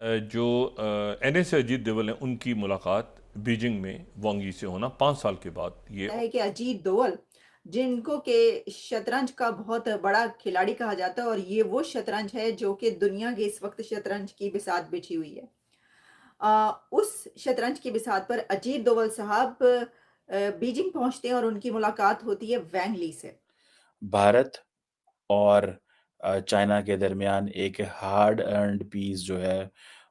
जो एनएस अजीत डोभाल हैं उनकी मुलाकात बीजिंग में वांग यी से होना 5 साल के बाद ये है कि अजीत डोवल जिनको के शतरंज का बहुत बड़ा खिलाड़ी कहा जाता है और ये वो शतरंज है जो कि दुनिया की इस वक्त शतरंज की बिसात बिछी हुई है। उस शतरंज की बिसात पर अजीत डोवल साहब बीजिंग पहुंचते हैं और उनकी मुलाकात होती है वैंग ली से। भारत और चाइना के दरमियान एक हार्ड अर्न्ड पीस जो है,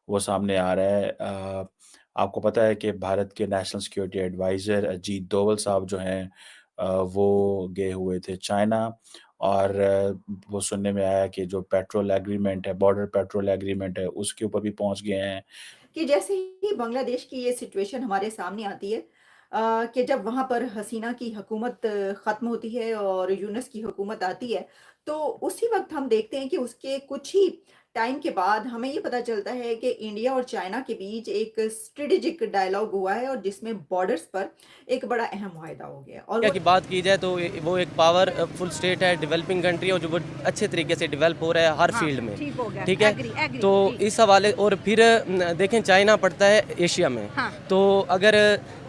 वो सामने आ रहा है। आपको पता है कि भारत के national security adviser Ajit Doval साहब जो हैं वो गए हुए थे चाइना और वो सुनने में आया कि जो पेट्रोल एग्रीमेंट है, बॉर्डर पेट्रोल एग्रीमेंट है, उसके ऊपर भी पहुँच गए हैं। कि जैसे ही बांग्लादेश की ये सिचुएशन हमारे सामने आती है कि जब वहाँ पर हसीना की हुकूमत ख़त्म होती है और यूनुस की हुकूमत आती है, तो उसी वक़्त हम देखते हैं कि उसके कुछ ही टाइम के बाद हमें ये पता चलता है कि इंडिया और चाइना के बीच एक स्ट्रेटेजिक डायलॉग हुआ है और जिसमें बॉर्डर्स पर एक बड़ा अहम मुआहदा हो गया और इंडिया वो की बात की जाए तो वो एक पावरफुल स्टेट है, डेवलपिंग कंट्री है और जो बहुत अच्छे तरीके से डेवलप हो रहा है हर हाँ, फील्ड में, ठीक हो गया, ठीक है? एग्री एग्री तो जी। इस हवाले और फिर देखें चाइना पड़ता है एशिया में, हाँ। तो अगर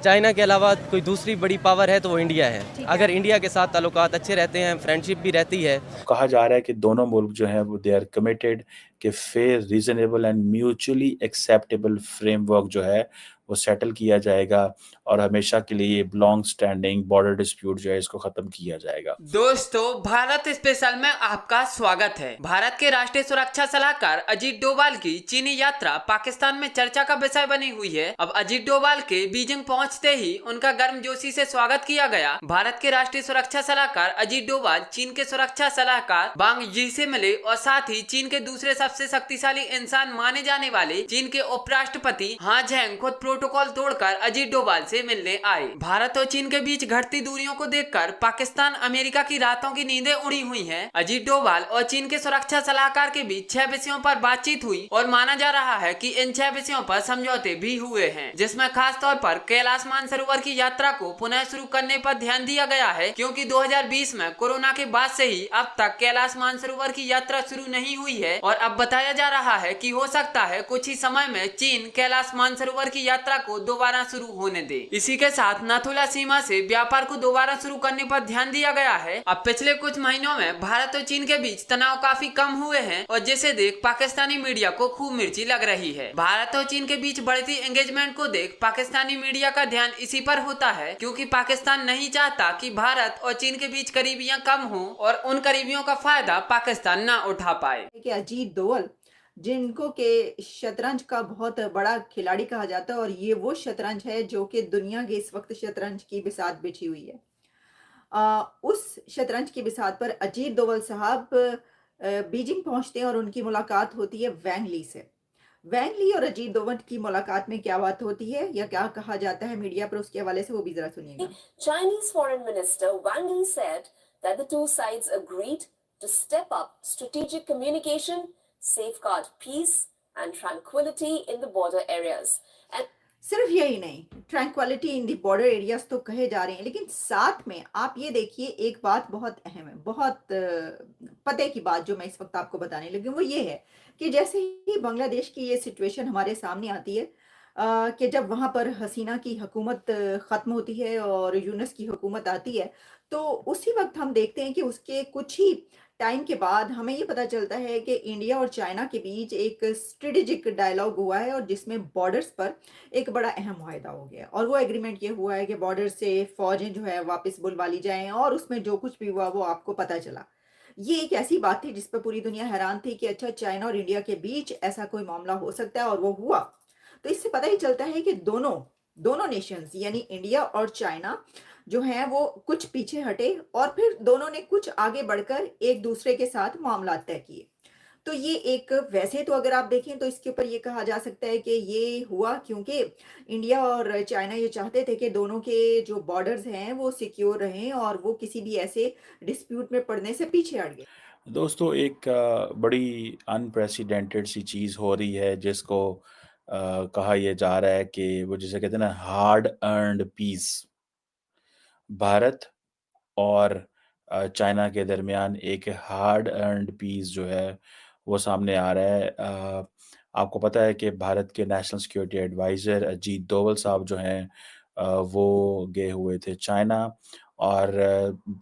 चाइना के अलावा कोई दूसरी बड़ी पावर है तो वो इंडिया है। ठीक अगर है। इंडिया के साथ ताल्लुकात अच्छे रहते हैं, फ्रेंडशिप भी रहती है। कहा जा रहा है कि दोनों मुल्क जो हैं वो दे आर कमिटेड कि fair, reasonable and mutually acceptable framework जो है वो सेटल किया जाएगा और हमेशा के लिए ये लॉन्ग स्टैंडिंग बॉर्डर डिस्प्यूट जो है इसको खत्म किया जाएगा। दोस्तों, भारत स्पेशल में आपका स्वागत है। भारत के राष्ट्रीय सुरक्षा सलाहकार अजीत डोभाल की चीनी यात्रा पाकिस्तान में चर्चा का विषय बनी हुई है। अब अजीत डोभाल के बीजिंग पहुंचते ही उनका गर्मजोशी से स्वागत किया गया। भारत के राष्ट्रीय सुरक्षा सलाहकार अजीत डोभाल चीन के सुरक्षा सलाहकार वांग यी से मिले और साथ ही चीन के दूसरे सबसे शक्तिशाली इंसान माने जाने वाले चीन के उपराष्ट्रपति हां जैंग खुद प्रोटोकॉल तोड़कर अजीत डोभाल से मिलने आए। भारत और चीन के बीच घटती दूरियों को देखकर पाकिस्तान अमेरिका की रातों की नींदें उड़ी हुई हैं। अजीत डोभाल और चीन के सुरक्षा सलाहकार के बीच 6 विषयों पर बातचीत हुई और माना जा रहा है कि इन 6 विषयों पर समझौते भी हुए हैं, जिसमें खास तौर पर कैलाश मानसरोवर की यात्रा को पुनः शुरू करने पर ध्यान दिया गया है, क्योंकि 2020 में कोरोना के बाद से ही अब तक कैलाश मानसरोवर की यात्रा शुरू नहीं हुई है और अब बताया जा रहा है कि हो सकता है कुछ ही समय में चीन कैलाश मानसरोवर की यात्रा को दोबारा शुरू होने दे। इसी के साथ नाथुला सीमा से व्यापार को दोबारा शुरू करने पर ध्यान दिया गया है। अब पिछले कुछ महीनों में भारत और चीन के बीच तनाव काफी कम हुए हैं और जिसे देख पाकिस्तानी मीडिया को खूब मिर्ची लग रही है। भारत और चीन के बीच बढ़ती एंगेजमेंट को देख पाकिस्तानी मीडिया का ध्यान इसी पर होता है, क्योंकि पाकिस्तान नहीं चाहता कि भारत और चीन के बीच करीबियां कम हो और उन करीबियों का फायदा पाकिस्तान न उठा पाए। कि अजीत डोवल जिनको के शतरंज का बहुत बड़ा खिलाड़ी कहा जाता है और ये वो शतरंज है जो कि दुनिया की इस वक्त शतरंज की बिसात बिछी हुई है। उस शतरंज की बिसात पर अजीत डोवल साहब बीजिंग पहुंचते हैं और उनकी मुलाकात होती है वैंग ली से। वैंग ली और अजीत डोवल की मुलाकात में क्या बात होती है या क्या कहा जाता है मीडिया पर, उसके हवाले से वो भी जरा सुनिएगा। Chinese Foreign Minister Wang Yi said that the two sides agreed to step up strategic communication, safeguard peace and tranquility in the border areas. And सिर्फ यही नहीं, ट्रैंक्विलिटी इन दी बॉर्डर एरियाज तो कहे जा रहे हैं, लेकिन साथ में आप ये देखिए एक बात बहुत अहम है, बहुत पते की बात जो मैं इस वक्त आपको बताने लगी हूँ, वो ये है कि जैसे ही बांग्लादेश की ये सिचुएशन हमारे सामने आती है कि जब वहाँ पर हसीना की हुकूमत ख़त्म होती है और यूनुस की हुकूमत आती है, तो उसी वक्त हम देखते हैं कि उसके कुछ ही टाइम के बाद हमें ये पता चलता है कि इंडिया और चाइना के बीच एक स्ट्रेटेजिक डायलॉग हुआ है और जिसमें बॉर्डर्स पर एक बड़ा अहम मुआहदा हो गया और वो एग्रीमेंट ये हुआ है कि बॉर्डर से फ़ौजें जो है वापस बुलवा ली जाएँ और उसमें जो कुछ भी हुआ वो आपको पता चला। ये एक ऐसी बात थी जिस पर पूरी दुनिया हैरान थी कि अच्छा चाइना और इंडिया के बीच ऐसा कोई मामला हो सकता है और वो हुआ। तो इससे पता ही चलता है कि दोनों दोनों नेशंस यानी इंडिया और चाइना जो हैं वो कुछ पीछे हटे और फिर दोनों ने कुछ आगे बढ़कर एक दूसरे के साथ मामला तय किए। तो ये एक वैसे तो अगर आप देखें तो इसके ऊपर ये कहा जा सकता है कि ये हुआ क्योंकि इंडिया और चाइना ये चाहते थे कि दोनों के जो बॉर्डर्स हैं वो सिक्योर रहें और वो किसी भी ऐसे डिस्प्यूट में पड़ने से पीछे हट गए। दोस्तों एक बड़ी अनप्रेसिडेंटेड सी चीज़ हो रही है जिसको कहा यह जा रहा है कि वो जिसे कहते हैं ना हार्ड अर्न्ड पीस। भारत और चाइना के दरमियान एक हार्ड अर्न्ड पीस जो है वो सामने आ रहा है। आपको पता है कि भारत के national security adviser Ajit Doval साहब जो हैं वो गए हुए थे चाइना और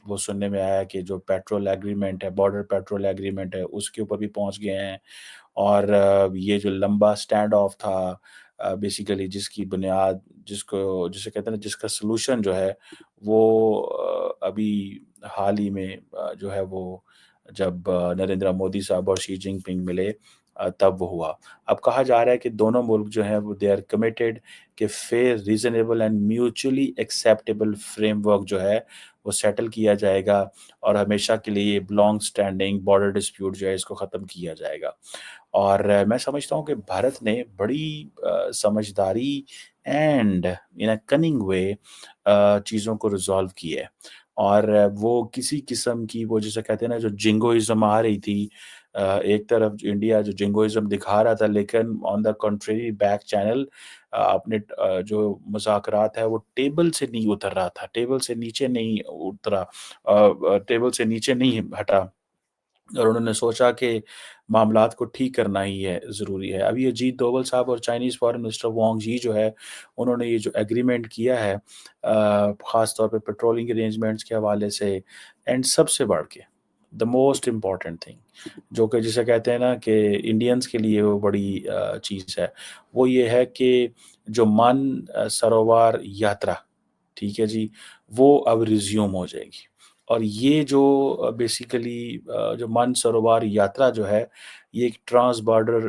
वो सुनने में आया कि जो पेट्रोल एग्रीमेंट है, बॉर्डर पेट्रोल एग्रीमेंट है, उसके ऊपर भी पहुँच गए हैं और ये जो लंबा स्टैंड ऑफ था बेसिकली जिसकी बुनियाद जिसे कहते हैं ना जिसका सॉल्यूशन जो है वो अभी हाल ही में जो है वो जब नरेंद्र मोदी साहब और शी जिनपिंग मिले तब वो हुआ। अब कहा जा रहा है कि दोनों मुल्क जो हैं वो दे आर कमिटेड कि fair, reasonable and mutually acceptable framework जो है वो सेटल किया जाएगा और हमेशा के लिए लॉन्ग स्टैंडिंग बॉर्डर डिस्प्यूट जो है इसको ख़त्म किया जाएगा। और मैं समझता हूँ कि भारत ने बड़ी समझदारी एंड इन अ कनिंग वे चीज़ों को रिज़ॉल्व किया है और वो किसी किस्म की वो जिसे कहते हैं ना जो जिंगोइज़्म आ रही थी एक तरफ इंडिया जो जिंगोइज़्म दिखा रहा था लेकिन on the country back channel अपने जो मुज़ाकरात है वो टेबल से नहीं उतर रहा था, टेबल से नीचे नहीं उतरा टेबल से नीचे नहीं हटा और उन्होंने सोचा कि मामलात को ठीक करना ही है ज़रूरी है। अभी अजीत डोभाल साहब और चाइनीज़ फ़ॉरेन मिनिस्टर वांग यी जो है, उन्होंने ये जो एग्रीमेंट किया है ख़ास तौर पे पेट्रोलिंग अरेंजमेंट्स के हवाले से एंड सबसे बढ़ के द मोस्ट इम्पोर्टेंट थिंग जो कि जिसे कहते हैं ना कि इंडियंस के लिए वो बड़ी चीज़ है, वो ये है कि जो सरोवर यात्रा, ठीक है जी, वो अब रिज़्यूम हो जाएगी। और ये जो बेसिकली जो मानसरोवर यात्रा जो है, ये एक ट्रांस बॉर्डर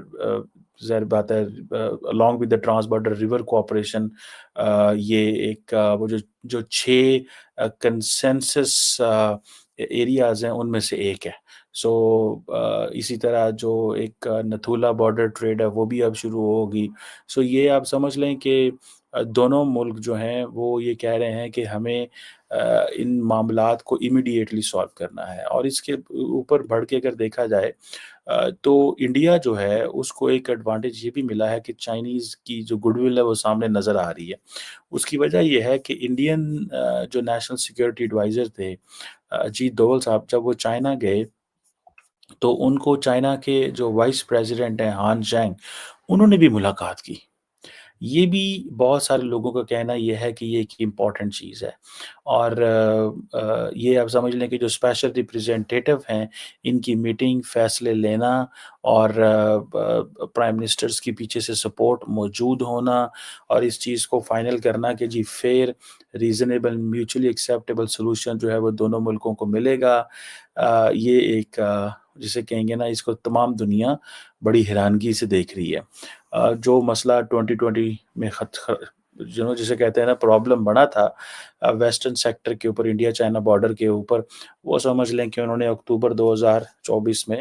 ज़ाहिर बात है along with the trans border river cooperation ये एक वो जो 6 कंसेंसस एरियाज़ हैं, उनमें से एक है। सो इसी तरह जो एक नथुला बॉर्डर ट्रेड है, वो भी अब शुरू होगी। सो ये आप समझ लें कि दोनों मुल्क जो हैं, वो ये कह रहे हैं कि हमें इन मामलात को इमीडिएटली सॉल्व करना है और इसके ऊपर बढ़ के अगर देखा जाए तो इंडिया जो है उसको एक एडवांटेज ये भी मिला है कि चाइनीज़ की जो गुडविल है वो सामने नज़र आ रही है। उसकी वजह ये है कि इंडियन जो नेशनल सिक्योरिटी एडवाइज़र थे अजीत डोभाल साहब जब वो चाइना गए, तो उनको चाइना के जो वाइस प्रेज़िडेंट हैं हान जैंग, उन्होंने भी मुलाकात की। ये भी बहुत सारे लोगों का कहना ये है कि ये एक इम्पॉर्टेंट चीज़ है और ये आप समझ लें कि जो स्पेशल रिप्रेजेंटेटिव हैं, इनकी मीटिंग, फ़ैसले लेना और प्राइम मिनिस्टर्स के पीछे से सपोर्ट मौजूद होना और इस चीज़ को फ़ाइनल करना कि जी fair, reasonable, mutually acceptable solution जो है वो दोनों मुल्कों को मिलेगा। ये एक जिसे कहेंगे ना इसको तमाम दुनिया बड़ी हैरानगी से देख रही है। जो मसला 2020 में जिसे कहते हैं ना प्रॉब्लम बना था वेस्टर्न सेक्टर के ऊपर इंडिया चाइना बॉर्डर के ऊपर, वो समझ लें कि उन्होंने अक्टूबर 2024 में